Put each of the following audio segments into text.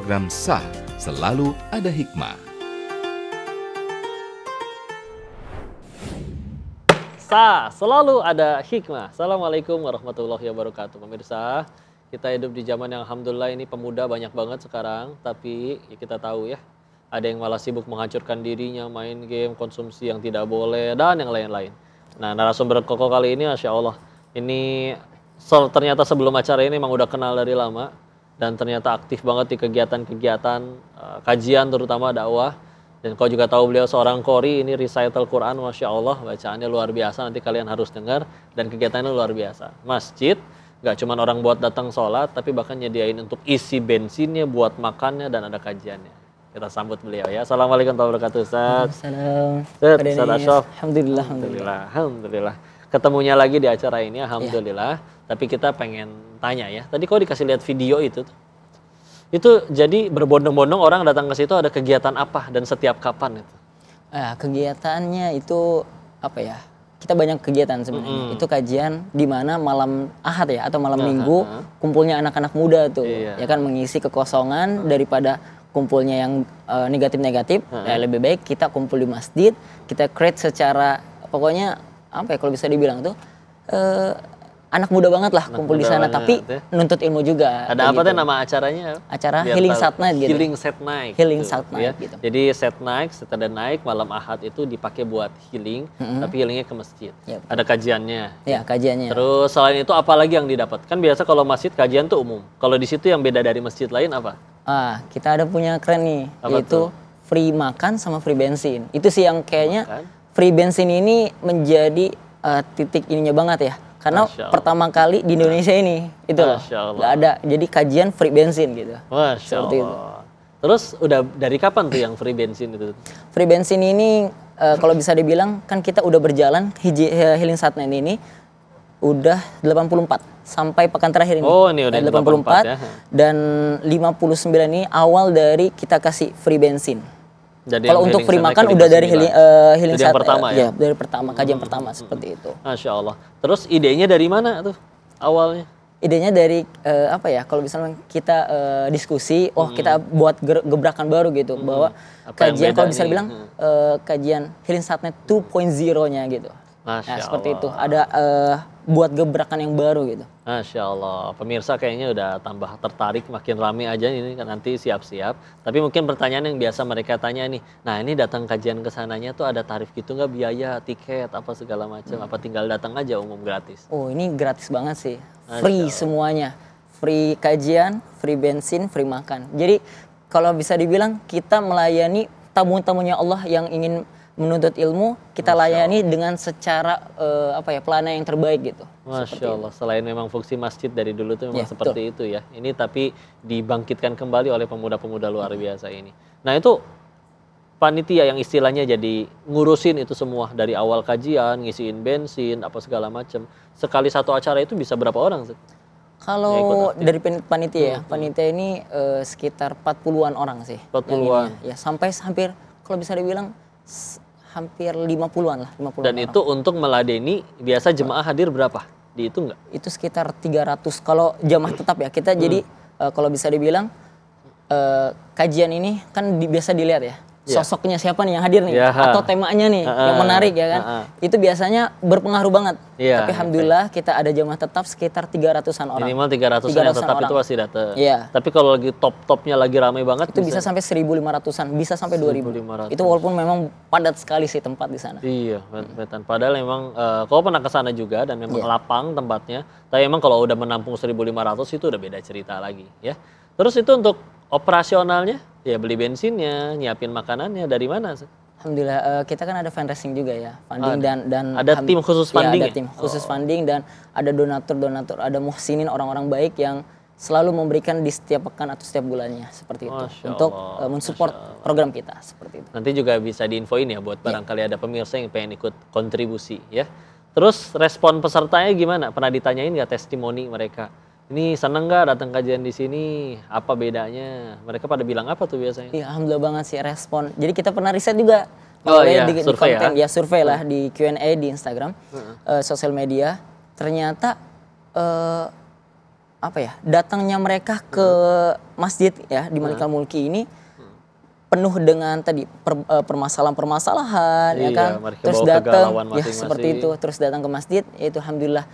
program sah, selalu ada hikmah. Sah, selalu ada hikmah. Assalamualaikum warahmatullahi wabarakatuh. Pemirsa, kita hidup di zaman yang alhamdulillah ini pemuda banyak banget sekarang. Tapi ya kita tahu ya, ada yang malah sibuk menghancurkan dirinya, main game, konsumsi yang tidak boleh, dan yang lain-lain. Nah, narasumber Koko kali ini, Masya Allah, ini ternyata sebelum acara ini emang udah kenal dari lama. Dan ternyata aktif banget di kegiatan-kegiatan kajian, terutama dakwah. Dan kau juga tahu beliau seorang qori, ini recital Quran, Masya Allah, bacaannya luar biasa, nanti kalian harus dengar, dan kegiatannya luar biasa. Masjid, gak cuma orang buat datang sholat, tapi bahkan nyediain untuk isi bensinnya, buat makannya, dan ada kajiannya. Kita sambut beliau ya. Assalamualaikum warahmatullahi wabarakatuh, Ustaz. Assalamualaikum. Ustaz Ashraf. Alhamdulillah. Ketemunya lagi di acara ini, alhamdulillah. Tapi kita pengen tanya ya, tadi kau dikasih lihat video itu tuh. Itu jadi berbondong-bondong orang datang ke situ, ada kegiatan apa dan setiap kapan itu? Kegiatannya itu apa ya? Kita banyak kegiatan sebenarnya. Itu kajian di mana malam Ahad ya atau malam Minggu kumpulnya anak-anak muda tuh. Ya kan, mengisi kekosongan daripada kumpulnya yang negatif-negatif. Lebih baik kita kumpul di masjid, kita create secara pokoknya apa ya kalau bisa dibilang tuh anak muda banget lah kumpul di sana, tapi nuntut ilmu juga. Ada apa gitu. tuh nama acaranya? Acara Healing Sat Night gitu. Healing Sat Night. Healing Sat Night gitu. Jadi Sat Night, Saturday Night, malam Ahad itu dipakai buat healing, tapi healingnya ke masjid. Ada kajiannya. Ya, kajiannya. Terus selain itu apa lagi yang didapat? Kan biasa kalau masjid kajian tuh umum. Kalau di situ yang beda dari masjid lain apa? Kita ada punya keren nih, yaitu free makan sama free bensin. Itu sih yang kayaknya free bensin ini menjadi titik ininya banget ya. Karena pertama kali di Indonesia ini, itu loh, nggak ada. Jadi kajian free bensin gitu. Masya Allah. Itu. Terus udah dari kapan tuh yang free bensin itu? Free bensin ini kalau bisa dibilang kan kita udah berjalan Healing Sat Night ini udah 84 sampai pekan terakhir ini. Oh, ini udah 84 ya. Dan 59 ini awal dari kita kasih free bensin. Kalau untuk free makan udah dari Healing Sat pertama ya? Dari pertama, kajian pertama seperti itu. Masya Allah. Terus idenya dari mana tuh awalnya? Idenya dari apa ya, kalau misalnya kita diskusi, kita buat gebrakan baru gitu, bahwa kajian kalau bisa dibilang kajian Healing Sat Night 2.0-nya gitu. Masya Allah. Seperti itu, ada buat gebrakan yang baru gitu. Masya Allah, pemirsa kayaknya udah tambah tertarik, makin rame aja ini kan, nanti siap-siap. Tapi mungkin pertanyaan yang biasa mereka tanya nih, nah ini datang kajian kesananya tuh ada tarif gitu nggak, biaya, tiket, apa segala macam, apa tinggal datang aja umum gratis? Oh, ini gratis banget sih, free semuanya, free kajian, free bensin, free makan. Jadi kalau bisa dibilang kita melayani tamu-tamunya Allah yang ingin menuntut ilmu, kita layani dengan secara pelayanan yang terbaik gitu. Masya Allah, selain memang fungsi masjid dari dulu tuh memang seperti itu ya. Ini tapi dibangkitkan kembali oleh pemuda-pemuda luar biasa ini. Nah itu panitia yang istilahnya jadi ngurusin itu semua dari awal kajian, ngisiin bensin, apa segala macam. Sekali satu acara itu bisa berapa orang? Kalau dari panitia ya, panitia ini sekitar 40-an orang sih. 40-an? Ya, sampai hampir kalau bisa dibilang hampir 50-an lah. 50-an dan orang. Itu untuk meladeni, biasa jemaah hadir berapa? Dihitung nggak? Itu sekitar 300 kalau jemaah tetap ya. Kita jadi kalau bisa dibilang kajian ini kan biasa dilihat ya. Sosoknya siapa nih yang hadir nih, atau temanya nih yang menarik ya kan. Itu biasanya berpengaruh banget. Tapi alhamdulillah kita ada jemaah tetap sekitar 300-an orang. Minimal 300-an yang tetap orang. Itu pasti datang. Tapi kalau lagi top-topnya lagi ramai banget itu bisa sampai 1.500-an, bisa sampai 2.000. Itu walaupun memang padat sekali sih tempat di sana. Iya, padahal memang kau pernah ke sana juga dan memang lapang tempatnya. Tapi memang kalau udah menampung 1.500 itu udah beda cerita lagi ya. Terus itu untuk operasionalnya, ya beli bensinnya, nyiapin makanannya dari mana? Alhamdulillah kita kan ada fundraising juga ya, funding dan ada tim khusus funding. Ada tim khusus funding dan ada donatur, ada muhsinin, orang-orang baik yang selalu memberikan di setiap pekan atau setiap bulannya seperti itu untuk mensupport program kita seperti itu. Nanti juga bisa diinfoin ya buat barangkali ada pemirsa yang pengen ikut kontribusi ya. Terus respon pesertanya gimana? Pernah ditanyain nggak testimoni mereka? Ini seneng nggak datang kajian di sini? Apa bedanya? Mereka pada bilang apa tuh biasanya? Iya, alhamdulillah banget sih respon. Jadi kita pernah riset juga. Di survei konten, ya survei lah di Q&A di Instagram, sosial media. Ternyata apa ya, datangnya mereka ke masjid ya di Malikal Mulki ini penuh dengan tadi permasalahan-permasalahan ya Iya, kan, mereka terus bawa datang kegalauan ya masing-masing. seperti itu, terus datang ke masjid yaitu alhamdulillah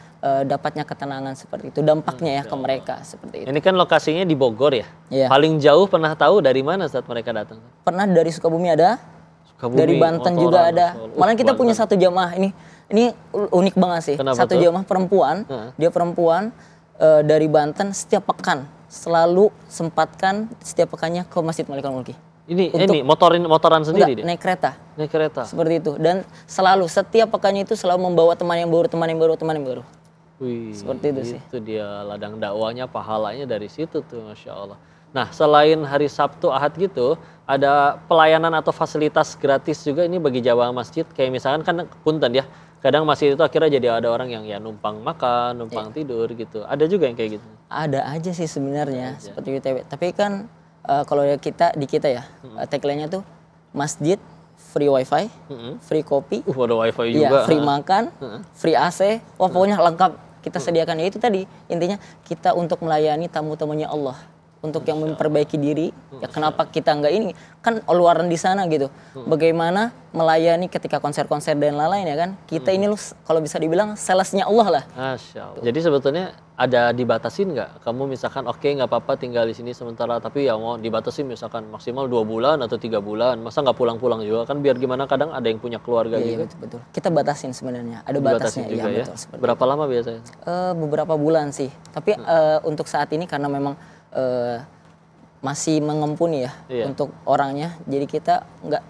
dapatnya ketenangan seperti itu, dampaknya ya ke mereka seperti itu. Ini kan lokasinya di Bogor ya. Iya. Paling jauh pernah tahu dari mana saat mereka datang? Pernah dari Sukabumi ada, Sukabumi, dari Banten motoran, juga ada. Masya Allah. Malah kita Banten. punya satu jamaah ini unik banget sih. Kenapa Satu tuh? jamaah perempuan, dia perempuan dari Banten setiap pekan selalu sempatkan setiap pekannya ke Masjid Malikal Mulki. Ini Untuk- motoran sendiri Enggak, dia. naik kereta. Naik kereta. Seperti itu. Dan selalu setiap pekannya itu selalu membawa teman yang baru, teman yang baru, teman yang baru. Wih, Seperti itu sih. Itu dia ladang dakwahnya, pahalanya dari situ tuh, Masya Allah. Nah, selain hari Sabtu, Ahad gitu, ada pelayanan atau fasilitas gratis juga ini bagi jamaah masjid. Kayak misalkan kan punten ya, kadang masjid itu akhirnya jadi ada orang yang ya numpang makan, numpang tidur gitu. Ada juga yang kayak gitu. Ada aja sih sebenarnya seperti itu. Tapi kan kalau di kita ya tagline-nya tuh masjid free wifi, free kopi, Ada wifi iya, juga. free makan, free AC, wah pokoknya lengkap kita sediakan. Ya itu tadi intinya kita untuk melayani tamu-tamunya Allah, untuk yang memperbaiki diri. Ya kenapa kita nggak ini kan luaran di sana gitu. Bagaimana melayani ketika konser-konser dan lain-lain ya kan? Kita ini kalau bisa dibilang salesnya Allah lah. Masya Allah. Jadi sebetulnya ada dibatasin nggak? Kamu misalkan oke nggak apa-apa tinggal di sini sementara, tapi ya mau dibatasin misalkan maksimal 2 bulan atau 3 bulan. Masa nggak pulang-pulang juga kan? Biar gimana kadang ada yang punya keluarga Iya gitu. betul. Kita batasin sebenarnya. Ada Dibatasin batasnya juga iya ya. betul. Seperti Berapa lama biasanya? beberapa bulan sih. Tapi untuk saat ini karena memang masih mengempuni ya untuk orangnya. Jadi kita nggak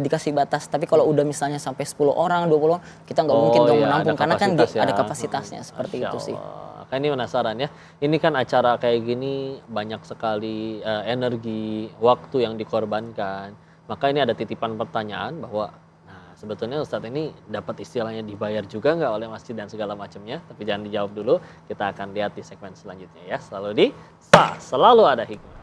dikasih batas. Tapi kalau udah misalnya sampai 10 orang, 20 orang, kita nggak mungkin dong iya, menampung. ada Karena kan kapasitas ya. ada kapasitasnya seperti Masya itu sih. Allah. Kan ini penasaran ya. Ini kan acara kayak gini banyak sekali energi, waktu yang dikorbankan. Maka ini ada titipan pertanyaan bahwa sebetulnya Ustadz ini dapat istilahnya dibayar juga nggak oleh masjid dan segala macamnya? Tapi jangan dijawab dulu, kita akan lihat di segmen selanjutnya ya. Selalu di Selalu Ada Hikmah.